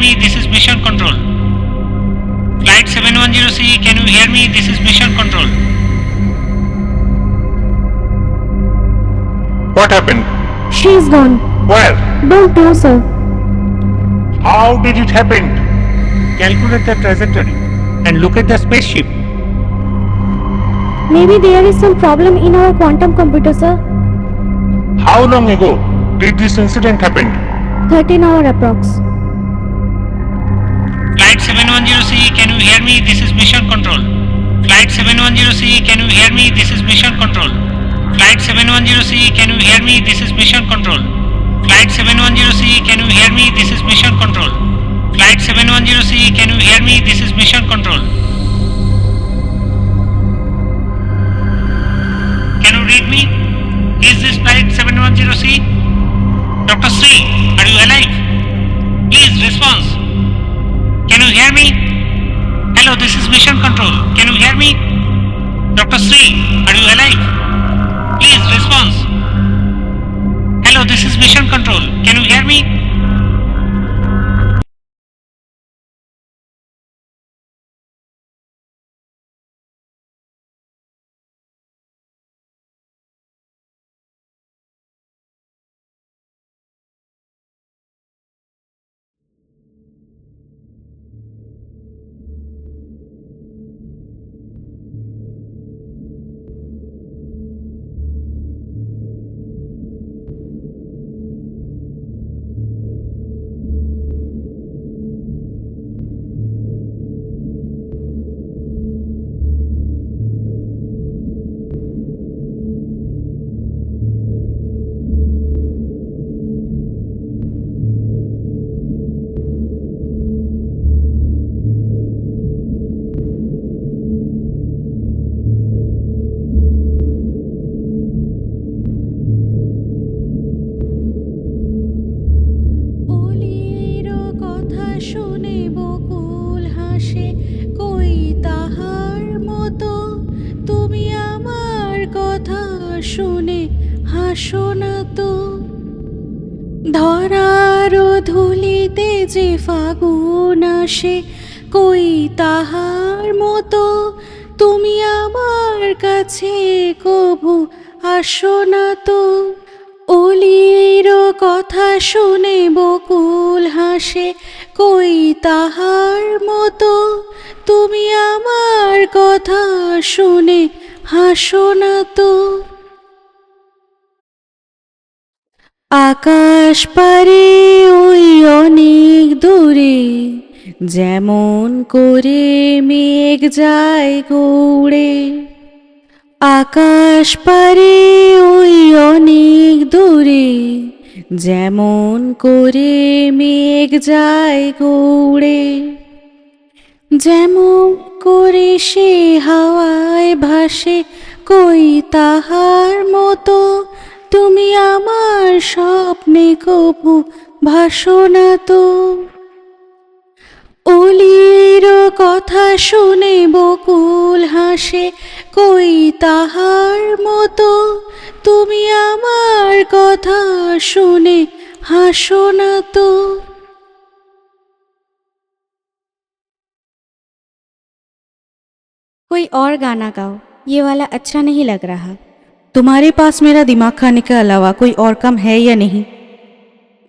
me? This is Mission Control. Flight 710C, can you hear me? This is Mission Control. What happened? She's gone. Where? Don't know, sir. How did it happen? Calculate the trajectory and look at the spaceship. Maybe there is some problem in our quantum computer, sir. How long ago did this incident happen? 13 hour approx. Flight 710C, can you hear me? This is Mission Control. Flight 710C, can you hear me? This is Mission Control. Flight 710C, can you hear me? This is Mission Control. Flight 710C, can you hear me? This is Mission Control. Flight 710C, can you hear me? This is Mission Control. Can you read me? Is this Flight 710C? Dr. Sri, are you alive? Please response. Can you hear me? Hello, this is Mission Control. Can you hear me? Dr. Sri, are you alive? Please response. Hello, this is Mission Control. Can you hear me? অলির কথা শুনে বকুল হাসে, কই তাহার মতো তুমি আমার কথা শুনে হাসো না তো। ধরার ধুলিতে যে ফাগুন আসে, কই তাহার মতো তুমি আমার কাছে কভু আসো না তো। অলির কথা শুনে বকুল হাসে, কই তাহার মতো তুমি আমার কথা শুনে হাসো না তো। আকাশ পারে ওই অনেক দূরে, যেমন করে মেঘ যায় গৌড়ে। আকাশ পারে ওই অনেক দূরে, যেমন করে মেঘ যায় গৌড়ে। যেমন করে সে হাওয়ায় ভাসে, কই তাহার মতো তুমি আমার স্বপ্নে কভু ভাসো না তো। অলির কথা শুনে বকুল হাসে, কই তাহার মতো তুমি আমার কথা শুনে হাসো না তো। कोई और गाना गाओ, ये वाला अच्छा नहीं लग रहा। तुम्हारे पास मेरा दिमाग खाने के अलावा कोई और काम है या नहीं?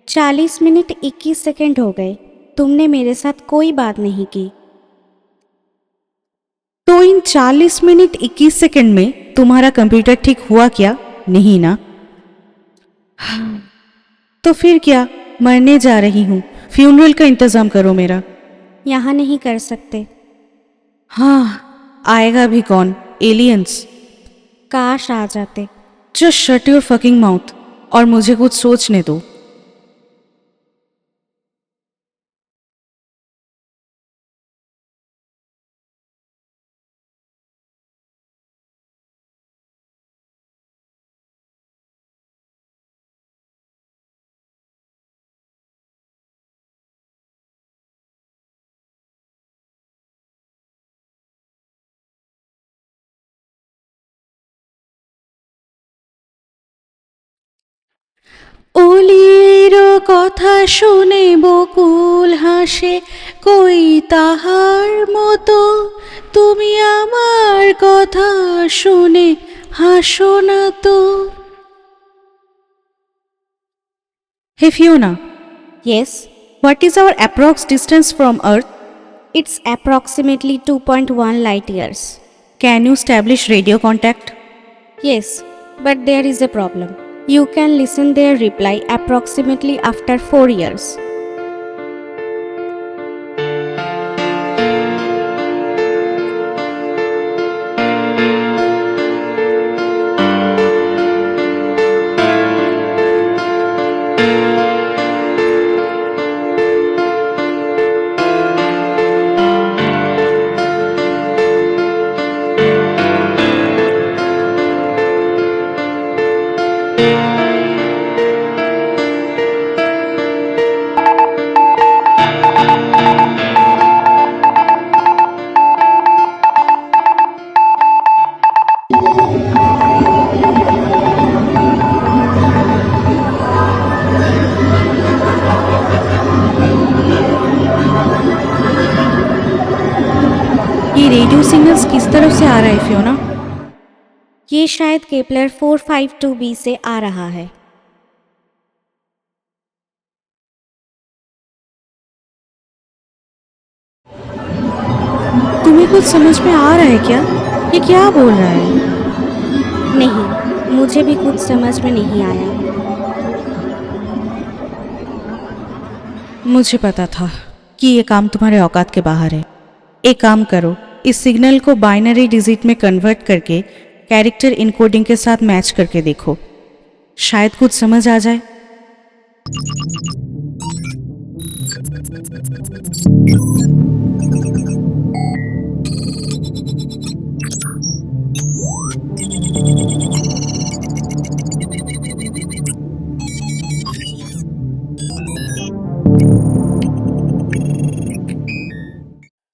40 मिनट 21 सेकंड हो गए, तुमने मेरे साथ कोई बात नहीं की। तो इन 40 मिनट 21 सेकंड में तुम्हारा कंप्यूटर ठीक हुआ क्या? नहीं ना? तो फिर क्या, मरने जा रही हूँ, फ्यूनरल का इंतजाम करो मेरा। यहाँ नहीं कर सकते। हाँ, आएगा भी कौन? एलियंस। काश आ जाते। Just shut your fucking mouth और मुझे कुछ सोचने दो। অলির কথা শুনে বকুল হাসে, কই তাহার মতো তুমি আমার কথা শুনে হাসো না তো। হে Fiona, Yes, what is our approx distance from Earth? it's approximately 2.1 light years. Can you establish radio contact? Yes, but there is a problem. You can listen their reply approximately after 4 years. ये radio signals किस तरफ से आ रहा है Fiona? ये शायद Kepler 452b से आ रहा है। तुम्हें कुछ समझ में आ रहा है क्या? ये क्या बोल रहा है? नहीं, मुझे भी कुछ समझ में नहीं आया। मुझे पता था कि ये काम तुम्हारे औकात के बाहर है। एक काम करो, इस सिग्नल को बाइनरी डिजिट में कन्वर्ट करके कैरेक्टर इनकोडिंग के साथ मैच करके देखो, शायद कुछ समझ आ जाए।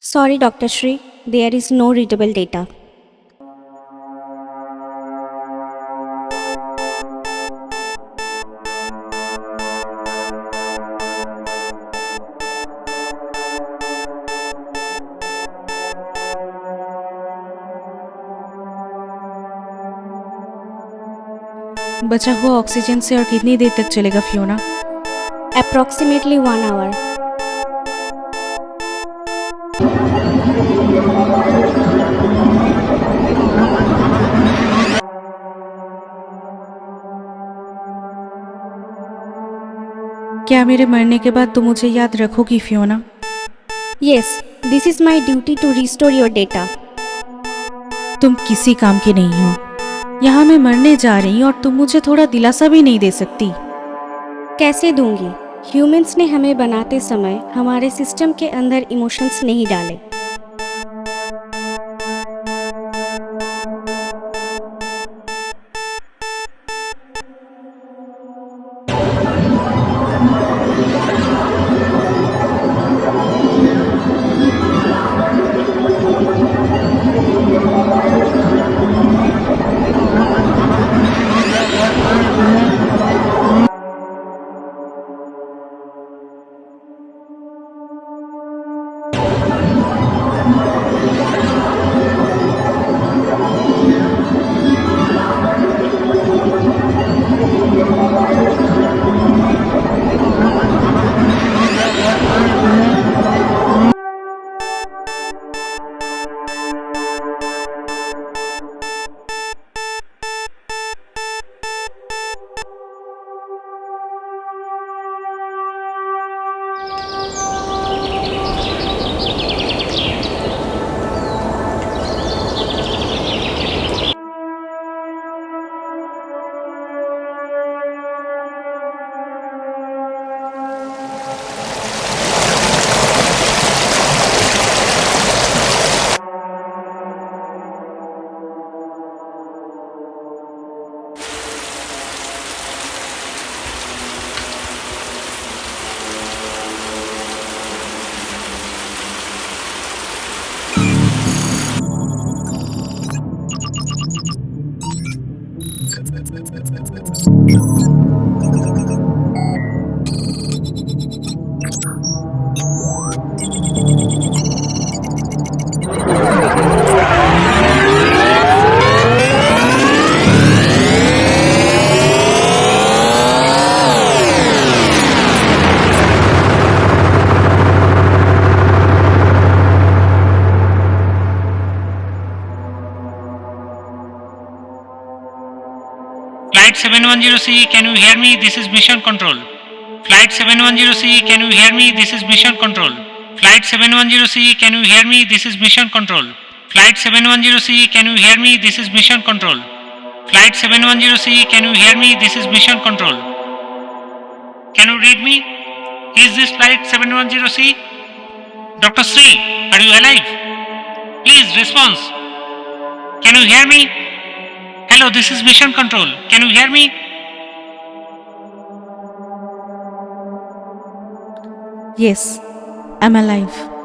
Sorry, Dr. Shri, there is no readable data. बचा हुआ ऑक्सीजन से और कितनी देर तक चलेगा फियोना? Approximately 1 hour. क्या मेरे मरने के बाद तुम मुझे याद रखोगी Fiona? Yes, this is my duty to restore your data. तुम किसी काम की नहीं हो। यहाँ मैं मरने जा रही हूँ और तुम मुझे थोड़ा दिलासा भी नहीं दे सकती। कैसे दूंगी? ह्यूमंस ने हमें बनाते समय हमारे सिस्टम के अंदर इमोशंस नहीं डाले। 710C, can you hear me? This is Mission Control. Flight 710C, can you hear me? This is Mission Control. Flight 710C, can you hear me? This is Mission Control. Flight 710C, can you hear me? This is Mission Control. Flight 710C, can you hear me? This is Mission Control. Can you read me? Is this Flight 710C? Dr. Sri, are you alive? Please response. Can you hear me? Hello, this is Mission Control. Can you hear me? Yes, I'm alive.